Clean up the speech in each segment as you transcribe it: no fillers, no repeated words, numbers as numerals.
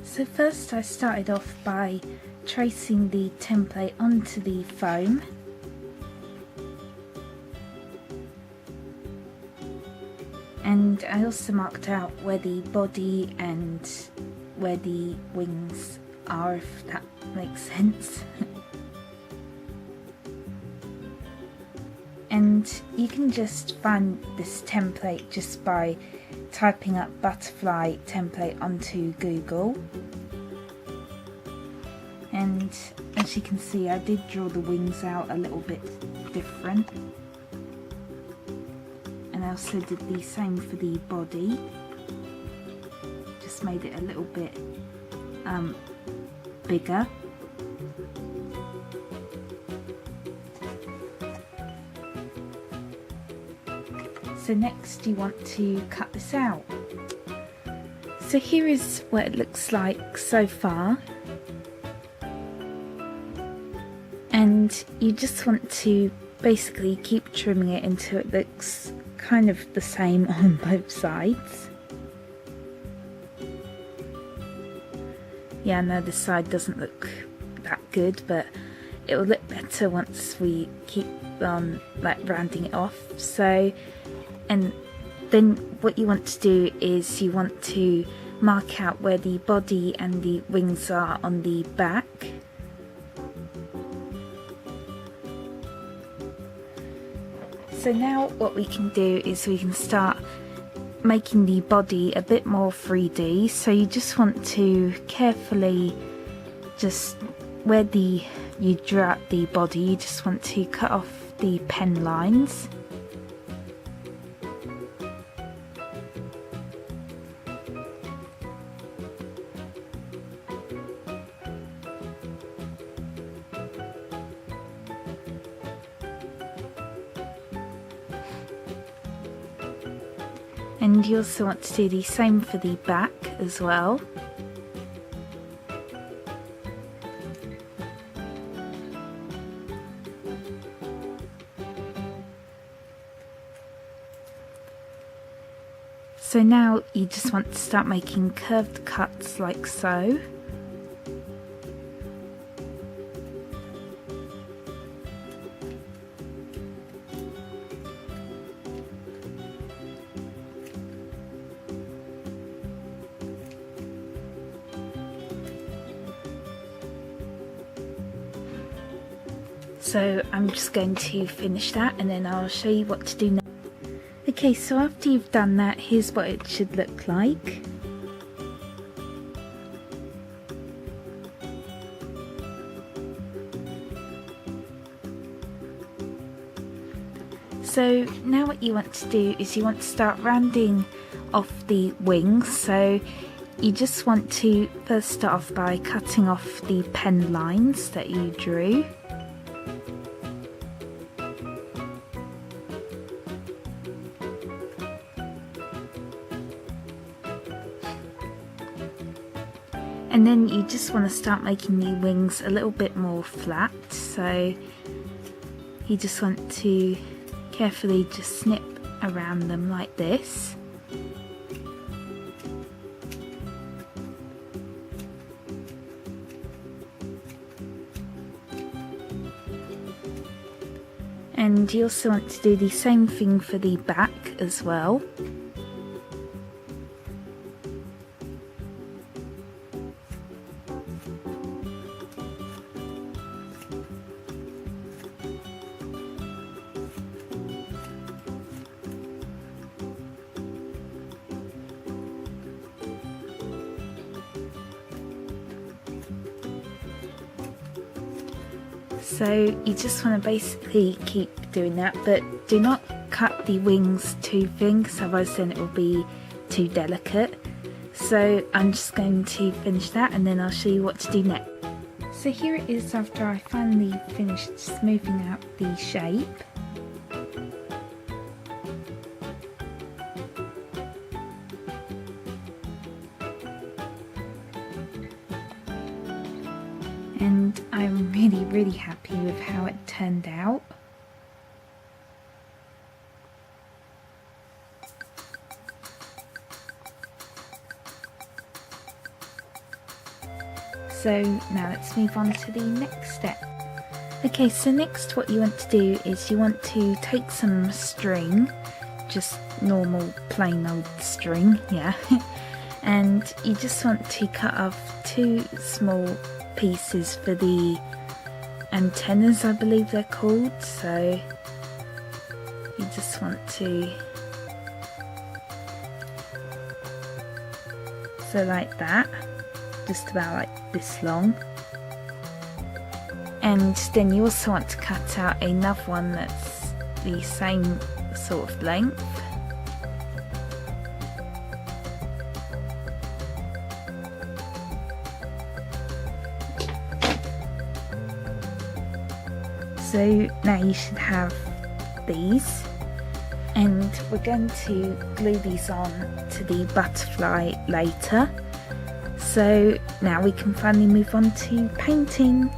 So first I started off by tracing the template onto the foam. And I also marked out where the body and where the wings are, if that makes sense. And you can just find this template just by typing up butterfly template onto Google. And as you can see, I did draw the wings out a little bit different. And I also did the same for the body. Just made it a little bit bigger. So next you want to cut this out. So here is what it looks like so far. And you just want to basically keep trimming it until it looks kind of the same on both sides. Yeah, I know this side doesn't look that good, but it will look better once we keep like rounding it off. So, and then what you want to do is you want to mark out where the body and the wings are on the back. So now what we can do is we can start making the body a bit more 3D. So you just want to carefully, just where you drew out the body, you just want to cut off the pen lines. And you also want to do the same for the back as well. So now you just want to start making curved cuts like so. So I'm just going to finish that and then I'll show you what to do next. Okay, so after you've done that, here's what it should look like. So now what you want to do is you want to start rounding off the wings. So you just want to first start off by cutting off the pen lines that you drew. And then you just want to start making the wings a little bit more flat, so you just want to carefully just snip around them like this. And you also want to do the same thing for the back as well. So you just want to basically keep doing that, but do not cut the wings too thin because otherwise then it will be too delicate. So I'm just going to finish that and then I'll show you what to do next. So here it is after I finally finished smoothing out the shape. And I'm really happy with how it turned out. So now let's move on to the next step. Okay, so next what you want to do is you want to take some string, just normal plain old string, yeah, and you just want to cut off 2 small pieces for the antennas, I believe they're called. So you just want to, so like that, just about like this long. And then you also want to cut out another one that's the same sort of length. So now you should have these, and we're going to glue these on to the butterfly later. So now we can finally move on to painting.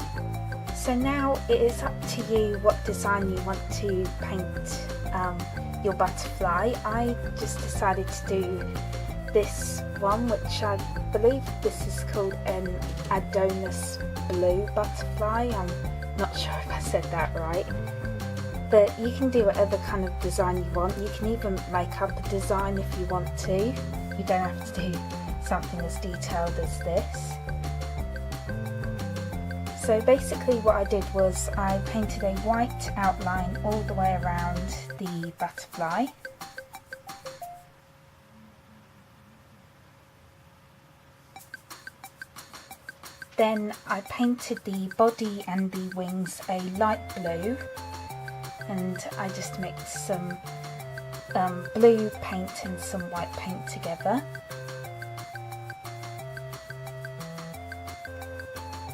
So now it is up to you what design you want to paint your butterfly. I just decided to do this one, which I believe this is called an Adonis Blue Butterfly. I'm not sure if I said that right, but you can do whatever kind of design you want. You can even make up a design if you want to. You don't have to do something as detailed as this. So basically what I did was I painted a white outline all the way around the butterfly. Then I painted the body and the wings a light blue, and I just mixed some blue paint and some white paint together.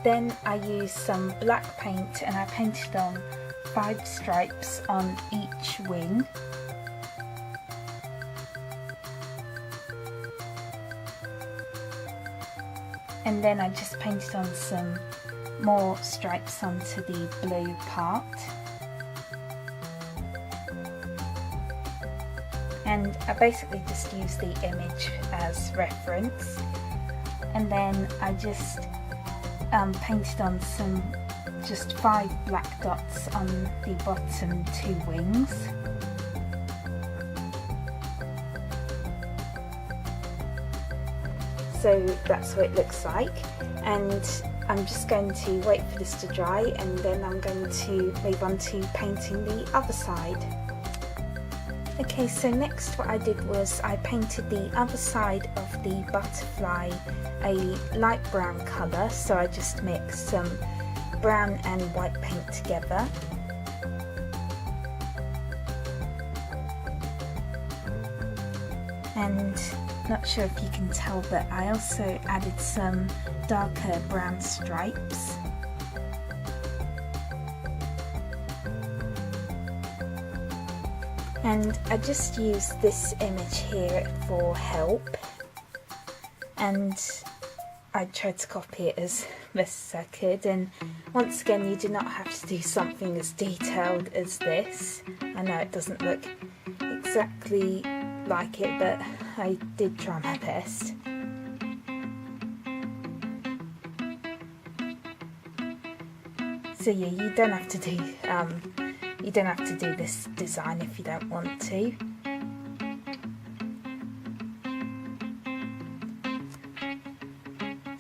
Then I used some black paint and I painted on 5 stripes on each wing. And then I just painted on some more stripes onto the blue part. And I basically just used the image as reference. And then I just painted on some, just 5 black dots on the bottom 2 wings. So that's what it looks like, and I'm just going to wait for this to dry, and then I'm going to move on to painting the other side. Okay, so next what I did was I painted the other side of the butterfly a light brown colour, so I just mixed some brown and white paint together. And not sure if you can tell, but I also added some darker brown stripes. And I just used this image here for help, and I tried to copy it as best as I could. And once again, you do not have to do something as detailed as this. I know it doesn't look exactly like it, but I did try my best. So yeah, you don't have to do this design if you don't want to.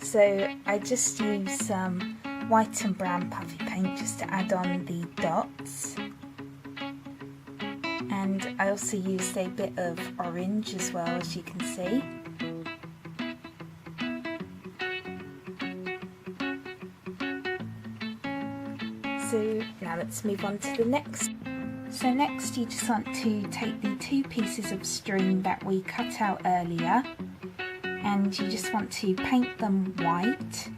So I just use some white and brown puffy paint just to add on the dots. And I also used a bit of orange as well, as you can see. So now let's move on to the next. So next you just want to take the 2 pieces of string that we cut out earlier, and you just want to paint them white.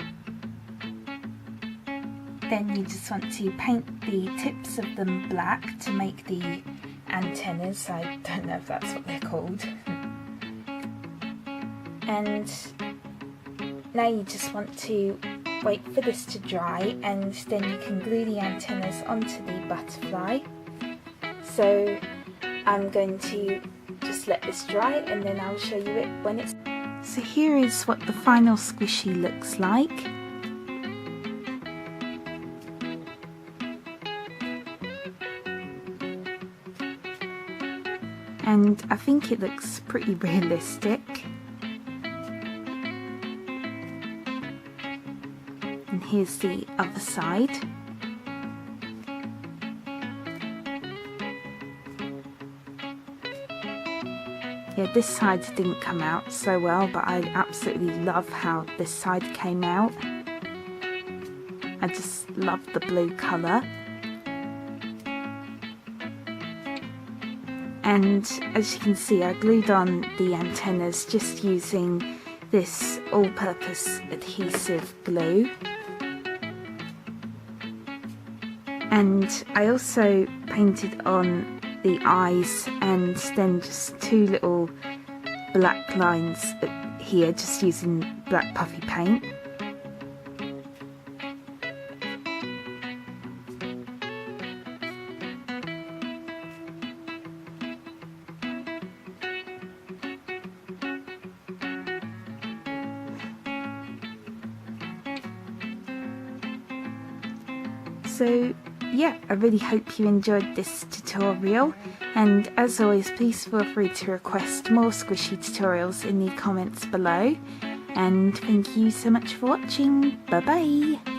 Then you just want to paint the tips of them black to make the antennas. I don't know if that's what they're called. And now you just want to wait for this to dry, and then you can glue the antennas onto the butterfly. So I'm going to just let this dry, and then I'll show you it when it's... So here is what the final squishy looks like. and I think it looks pretty realistic. And here's the other side. Yeah, this side didn't come out so well, but I absolutely love how this side came out. I just love the blue colour. And as you can see, I glued on the antennas just using this all-purpose adhesive glue. And I also painted on the eyes and then just two little black lines here, just using black puffy paint. So yeah, I really hope you enjoyed this tutorial, and as always, please feel free to request more squishy tutorials in the comments below, and thank you so much for watching. Bye bye!